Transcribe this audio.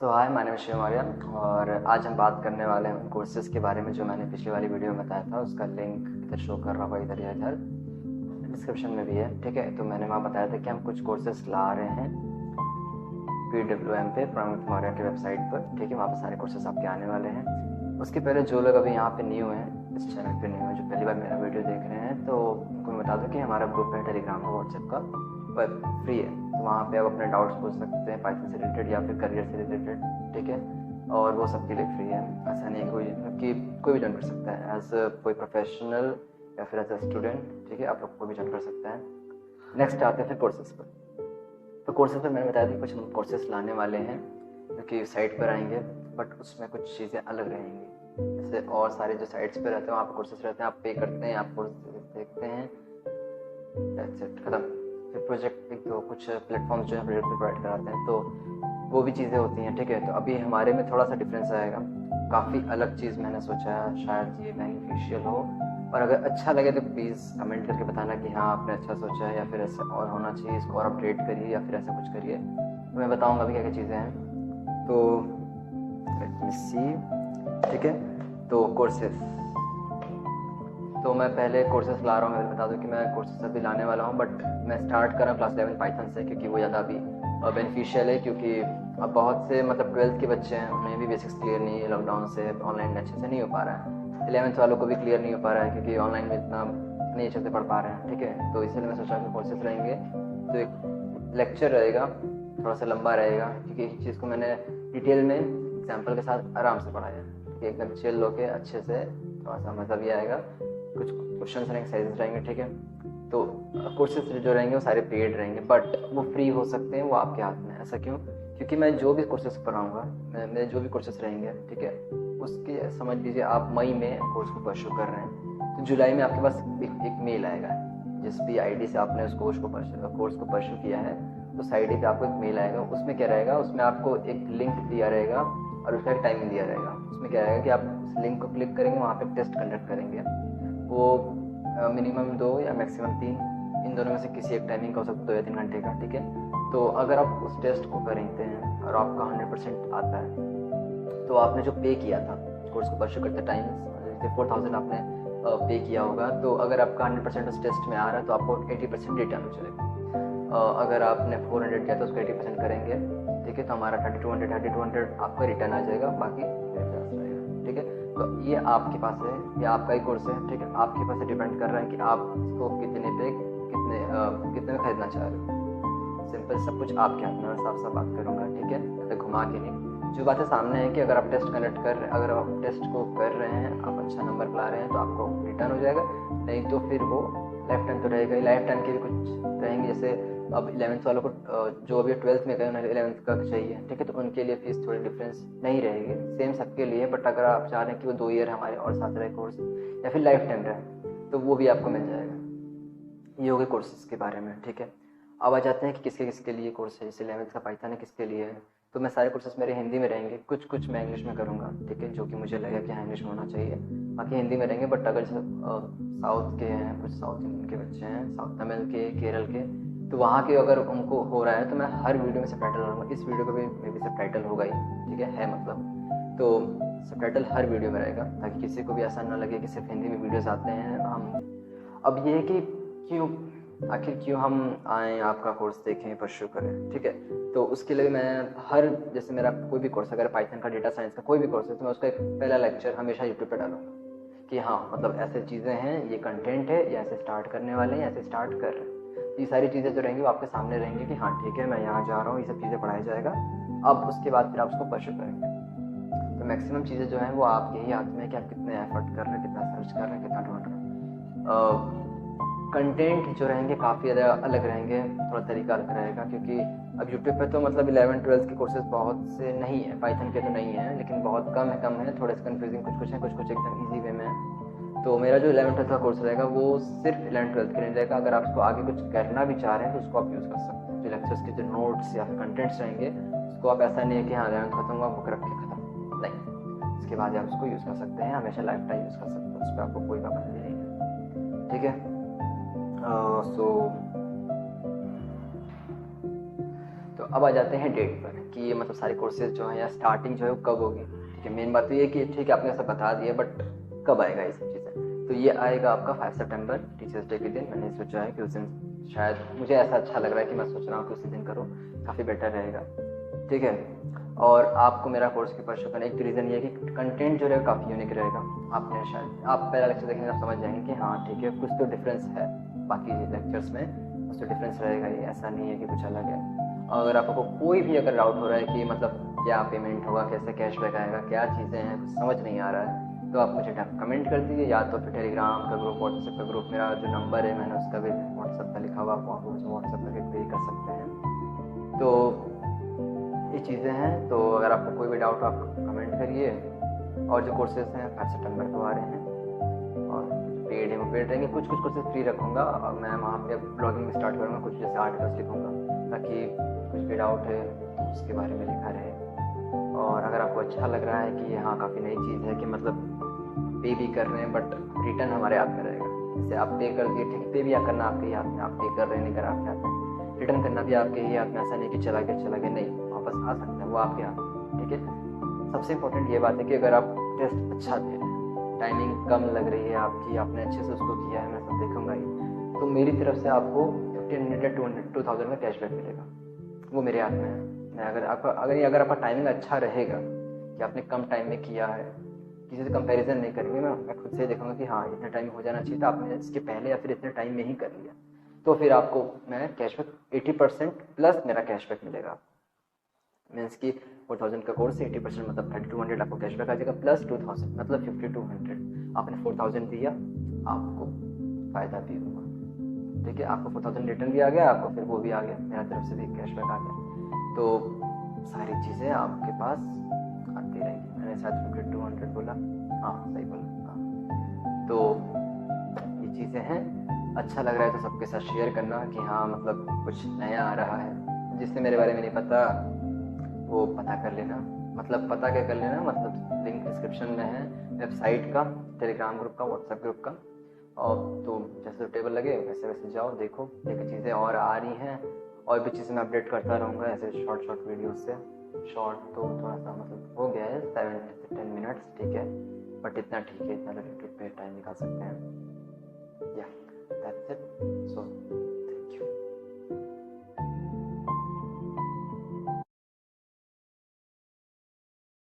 So hi, my name is Shiv Maurya और आज हम बात करने वाले हैं उन कोर्सेज़ के बारे में जो मैंने पिछली वाली वीडियो में बताया था। उसका लिंक इधर शो कर रहा होगा, इधर या इधर डिस्क्रिप्शन में भी है। ठीक है, तो मैंने वहाँ बताया था कि हम कुछ कोर्सेज़ ला रहे हैं PWM पे, प्रमोद मौर्य की वेबसाइट पर। ठीक है, वहाँ पर सारे कोर्सेज़ आपके आने वाले हैं। उसके पहले जो लोग अभी यहाँ पे न्यू हैं, इस चैनल पे न्यू हैं, जो पहली बार मेरा वीडियो देख रहे हैं, तो उनको मैं बता दूँ कि हमारा ग्रुप है टेलीग्राम का, व्हाट्सएप का, पर फ्री है। तो वहाँ पे आप अपने डाउट्स पूछ सकते हैं पाइथन से रिलेटेड या फिर करियर से रिलेटेड। ठीक है, और वो सबके लिए फ्री है। ऐसा नहीं है कि कोई भी ज्वाइन कर सकता है, एज कोई प्रोफेशनल या फिर एज अ स्टूडेंट। ठीक है, आप लोग कोई भी ज्वाइन कर सकता है। नेक्स्ट आते हैं फिर कोर्सेज पर। तो कोर्सेज पर मैंने बताया था कुछ हम कोर्सेज लाने वाले हैं जो कि साइट पर आएंगे, बट उसमें कुछ चीज़ें अलग रहेंगी। जैसे और सारे जो साइट्स पर रहते हैं वहाँ पर कोर्सेज रहते हैं, आप पे करते हैं, आप कोर्स देखते हैं, खत्म। फिर प्रोजेक्ट एक दो कुछ प्लेटफॉर्म जो है प्रोवाइड कराते हैं, तो वो भी चीज़ें होती हैं। ठीक है, तो अभी हमारे में थोड़ा सा डिफरेंस आएगा। काफ़ी अलग चीज़ मैंने सोचा है, शायद ये बेनिफिशियल हो, और अगर अच्छा लगे तो प्लीज़ कमेंट करके बताना कि हाँ आपने अच्छा सोचा है, या फिर ऐसा और होना चाहिए, इसको और अपडेट करिए या फिर ऐसा कुछ करिए। तो मैं बताऊँगा अभी क्या क्या चीज़ें हैं। तो लेट मी सी। ठीक है, तो कोर्सेज, तो मैं पहले कोर्सेज ला रहा हूँ। मैं बता दूँ कि मैं कोर्सेज अभी लाने वाला हूँ, बट मैं स्टार्ट कर रहा हूँ क्लास 11 पाइथन से, क्योंकि वो ज़्यादा अभी बेनिफिशियल है। क्योंकि अब बहुत से मतलब 12th के बच्चे हैं, उन्हें भी बेसिक्स क्लियर नहीं है, लॉकडाउन से ऑनलाइन अच्छे से नहीं हो पा रहा है। 11th वालों को भी क्लियर नहीं हो पा रहा है, क्योंकि ऑनलाइन में इतना नहीं अच्छे से पढ़ पा रहे हैं। ठीक है, तो इसलिए मैं सोचा कि कोर्सेज रहेंगे, तो एक लेक्चर रहेगा, थोड़ा सा लंबा रहेगा, क्योंकि इस चीज़ को मैंने डिटेल में एग्जाम्पल के साथ आराम से पढ़ाया है। ठीक है, एकदम चिल होके अच्छे से, थोड़ा सा मज़ा भी आएगा, कुछ क्वेश्चन रहेंगे, एक्सरसाइजेस रहेंगे। ठीक है, तो कोर्सेज जो रहेंगे वो सारे पेड रहेंगे, बट वो फ्री हो सकते हैं, वो आपके हाथ में। ऐसा क्यों? क्योंकि मैं जो भी कोर्सेज पढ़ाऊँगा, मेरे जो भी कोर्सेज रहेंगे, ठीक है, उसके समझ लीजिए आप मई में कोर्स को परस्यू कर रहे हैं, तो जुलाई में आपके पास एक मेल आएगा। जिस भी आईडी से आपने उस कोर्स को परस्यू किया है, उस आईडी पे आपको एक मेल आएगा। उसमें क्या रहेगा, उसमें आपको एक लिंक दिया रहेगा और उसका एक टाइमिंग दिया रहेगा। उसमें क्या रहेगा कि आप उस लिंक को क्लिक करेंगे, वहाँ पे टेस्ट कंडक्ट करेंगे। वो मिनिमम 2 या मैक्सिमम 3, इन दोनों में से किसी एक टाइमिंग का हो सकता है, 2 या 3 घंटे का। ठीक है, तो अगर आप उस टेस्ट को खरीदते हैं और आपका 100% आता है, तो आपने जो पे किया था कोर्स को परस्यू करते टाइम, जैसे 4000 आपने पे किया होगा, तो अगर आपका 100% उस टेस्ट में आ रहा है तो आपको 80% रिटर्न हो जाएगा। अगर आपने 400 किया तो उसको 80% करेंगे। ठीक है, तो हमारा 3200 आपका रिटर्न आ जाएगा, बाकी रहेगा। ठीक है, तो ये आपके पास है, ये आपका ही कोर्स है। ठीक है, आपके पास डिपेंड कर रहा है कि आप इसको कितने पे कितने में खरीदना चाह रहे हो। सिंपल, सब कुछ आपके हाथ में। मैं साफ साफ बात करूँगा, ठीक है, तो घुमा के नहीं। जो बातें सामने है कि अगर आप टेस्ट कंडक्ट कर रहे हैं, अगर आप टेस्ट को कर रहे हैं, आप अच्छा नंबर ला रहे हैं, तो आपको रिटर्न हो जाएगा। नहीं तो फिर वो लाइफ टाइम तो रहेगा ही। लाइफ टाइम के भी कुछ रहेंगे, जैसे अब 11th वालों को जो अभी 12th में गए उन्हें 11th का चाहिए। ठीक है, तो उनके लिए फीस थोड़ी डिफरेंस नहीं रहेगी, सेम सबके लिए। बट अगर आप चाह रहे हैं कि वो 2 ईयर हमारे और साथ रहे कोर्स, या फिर लाइफ टाइम रहे, तो वो भी आपको मिल जाएगा। ये हो गए कोर्सेज के बारे में। ठीक है, अब आ जाते हैं कि किसके किसके लिए कोर्स है। जैसे 11th का पाइथन है, किसके लिए है। तो मैं सारे कोर्सेज मेरे हिंदी में रहेंगे, कुछ मैं इंग्लिश में करूँगा। ठीक है, जो कि मुझे लगेगा कि हाँ इंग्लिश में होना चाहिए, बाकी हिंदी में रहेंगे। बट अगर साउथ के हैं, कुछ साउथ इंडियन के बच्चे हैं, साउथ तमिल के, केरल के, तो वहाँ के अगर उनको हो रहा है, तो मैं हर वीडियो में सबटाइटल डालूंगा। इस वीडियो का भी मे भी सबटाइटल होगा ही। ठीक है मतलब, तो सबटाइटल हर वीडियो में रहेगा, ताकि किसी को भी ऐसा ना लगे कि सिर्फ हिंदी में वीडियोस आते हैं। हम अब ये है कि क्यों हम आएँ आपका कोर्स देखें, परस्यू करें। ठीक है, तो उसके लिए मैं जैसे मेरा कोई भी कोर्स, अगर पाइथन का, डेटा साइंस का कोई भी कोर्स है, तो मैं उसका एक पहला लेक्चर हमेशा यूट्यूब पे डालूंगा कि हाँ मतलब ऐसे चीज़ें हैं, ये कंटेंट है, या ऐसे स्टार्ट करने वाले हैं, ऐसे स्टार्ट कर रहे हैं। ये सारी चीज़ें जो रहेंगी वो आपके सामने रहेंगी कि हाँ ठीक है, मैं यहाँ जा रहा हूँ, ये सब चीज़ें पढ़ाया जाएगा। अब उसके बाद फिर आप उसको परस्यू करेंगे। तो मैक्सिमम चीज़ें जो हैं वो आपके ही हाथ में है कि आप कितने एफर्ट कर रहे हैं, कितना सर्च कर रहे हैं, कितना ढूंढ रहे हैं। कंटेंट जो रहेंगे काफ़ी ज़्यादा अलग रहेंगे, थोड़ा तरीका अलग रहेगा, क्योंकि अब यूट्यूब पे तो मतलब 11th-12th के कोर्सेज बहुत से नहीं है, पाइथन के तो नहीं है, लेकिन बहुत कम है, थोड़े से कन्फ्यूजिंग कुछ है, कुछ एकदम ईजी वे में है। तो मेरा जो 11th-12th का कोर्स रहेगा वो सिर्फ 11th-12th के लिए रहेगा। अगर आप उसको आगे कुछ करना भी चाह रहे हैं तो उसको आप यूज़ कर सकते हैं। जो लेक्चर्स के जो नोट्स या फिर कंटेंट्स रहेंगे, उसको आप ऐसा नहीं है कि हाँ 11th खत्म हुआ, बुक रख के खत्म, नहीं, उसके बाद आप उसको यूज़ कर सकते हैं, हमेशा लाइफ टाइम यूज़ कर सकते हैं, उस पर आपको कोई पाबंदी नहीं है। ठीक है, तो अब आ जाते हैं डेट पर। कि ये मतलब सारे कोर्सेज जो हैं या स्टार्टिंग जो है वो कब होगी। ठीक है, मेन बात तो ये कि ठीक है आपने सब बता दिया, बट कब आएगा ये सब चीज़ें। तो ये आएगा आपका 5 सितंबर टीचर्स डे के दिन। मैंने सोचा है कि उस दिन शायद, मुझे ऐसा अच्छा लग रहा है कि मैं सोच रहा हूँ कि उसी दिन करूँ, काफ़ी बेटर रहेगा। ठीक है, और आपको मेरा कोर्स के परसों करना एक रीज़न ये है कि कंटेंट जो रहेगा काफ़ी यूनिक रहेगा। आपने शायद आप पहला लेक्चर देखेंगे आप समझ जाएंगे कि हाँ ठीक है कुछ तो डिफरेंस है बाकी लेक्चर्स में, कुछ तो डिफरेंस रहेगा, ये ऐसा नहीं है कि कुछ अलग है। अगर आपको कोई भी अगर डाउट हो रहा है कि मतलब क्या पेमेंट होगा, कैसे कैशबैक आएगा, क्या चीज़ें हैं, कुछ समझ नहीं आ रहा है, तो आप मुझे कमेंट कर दीजिए, या तो फिर टेलीग्राम का ग्रुप, व्हाट्सएप का ग्रुप, मेरा जो नंबर है मैंने उसका भी व्हाट्सएप पर लिखा हुआ, आप मुझे व्हाट्सएप पर भी कर सकते हैं। तो ये चीज़ें हैं। तो अगर आपको कोई भी डाउट हो आप कमेंट करिए। और जो कोर्सेज हैं 5 सितंबर को आ रहे हैं, और पेड है वो पेड रहेंगे, कुछ कुछ कोर्सेज फ्री रखूँगा, और मैं वहाँ पे ब्लॉगिंग स्टार्ट करूँगा, कुछ जैसे आर्टिकल्स लिखूँगा ताकि कुछ भी डाउट है तो उसके बारे में लिखा रहे। और अगर आपको अच्छा लग रहा है कि हाँ काफ़ी नई चीज़ है कि मतलब पे भी कर रहे हैं बट रिटर्न हमारे हाथ में रहेगा, जैसे आप पे कर दिए ठीक, पे भी करना आपके ही हाथ में, आप पे कर रहे हैं नहीं कर आपके हाथ में, रिटर्न करना भी आपके ही हाथ में। ऐसा नहीं कि चला गया नहीं, वापस आ सकता है, वो आपके हाथ में। ठीक है, सबसे इम्पोर्टेंट ये बात है कि अगर आप टेस्ट अच्छा दे रहे हैं, टाइमिंग कम लग रही है आपकी, आपने अच्छे से उसको किया है, मैं सब देखूंगा ही, तो मेरी तरफ से आपको 1500 या 2000 का कैशबैक मिलेगा, वो मेरे हाथ में है। मैं अगर आपका टाइमिंग अच्छा रहेगा कि आपने कम टाइम में किया है, किसी से कंपैरिजन नहीं करेंगे, मैं खुद से देखूंगा कि हाँ इतने टाइम में हो जाना चाहिए था, आपने इसके पहले या फिर इतने टाइम में ही कर लिया, तो फिर आपको मैं कैशबैक 80% प्लस मेरा कैशबैक मिलेगा। मीन्स की 4000 का कोर्स 80% मतलब 3200 आपको कैशबैक आ जाएगा, प्लस 2000 मतलब 5200। आपने 4000 दिया, आपको फ़ायदा भी होगा। ठीक है, आपको 4000 रिटर्न भी आ गया, आपको फिर वो भी आ गया, मेरा तरफ से भी कैशबैक आ गया, तो सारी चीज़ें आपके पास आती रहेगी। मैंने शायद 5200 बोला, हाँ सही बोला, हाँ। तो ये चीज़ें हैं, अच्छा लग रहा है तो सबके साथ शेयर करना कि हाँ मतलब कुछ नया आ रहा है, जिससे मेरे बारे में नहीं पता वो पता कर लेना। मतलब पता क्या कर लेना, मतलब लिंक डिस्क्रिप्शन में है वेबसाइट का, टेलीग्राम ग्रुप का, व्हाट्सएप ग्रुप का, और तो जैसे टेबल लगे वैसे वैसे जाओ, देखो एक चीज़ें और आ रही हैं, और भी चीज़ें मैं अपडेट करता रहूँगा ऐसे शॉर्ट वीडियो से। शॉर्ट तो थोड़ा सा मतलब हो गया है 7 से 10 मिनट्स, ठीक है, बट इतना ठीक है, इतना यूट्यूब पे टाइम निकाल सकते हैं। या दैट्स इट। सो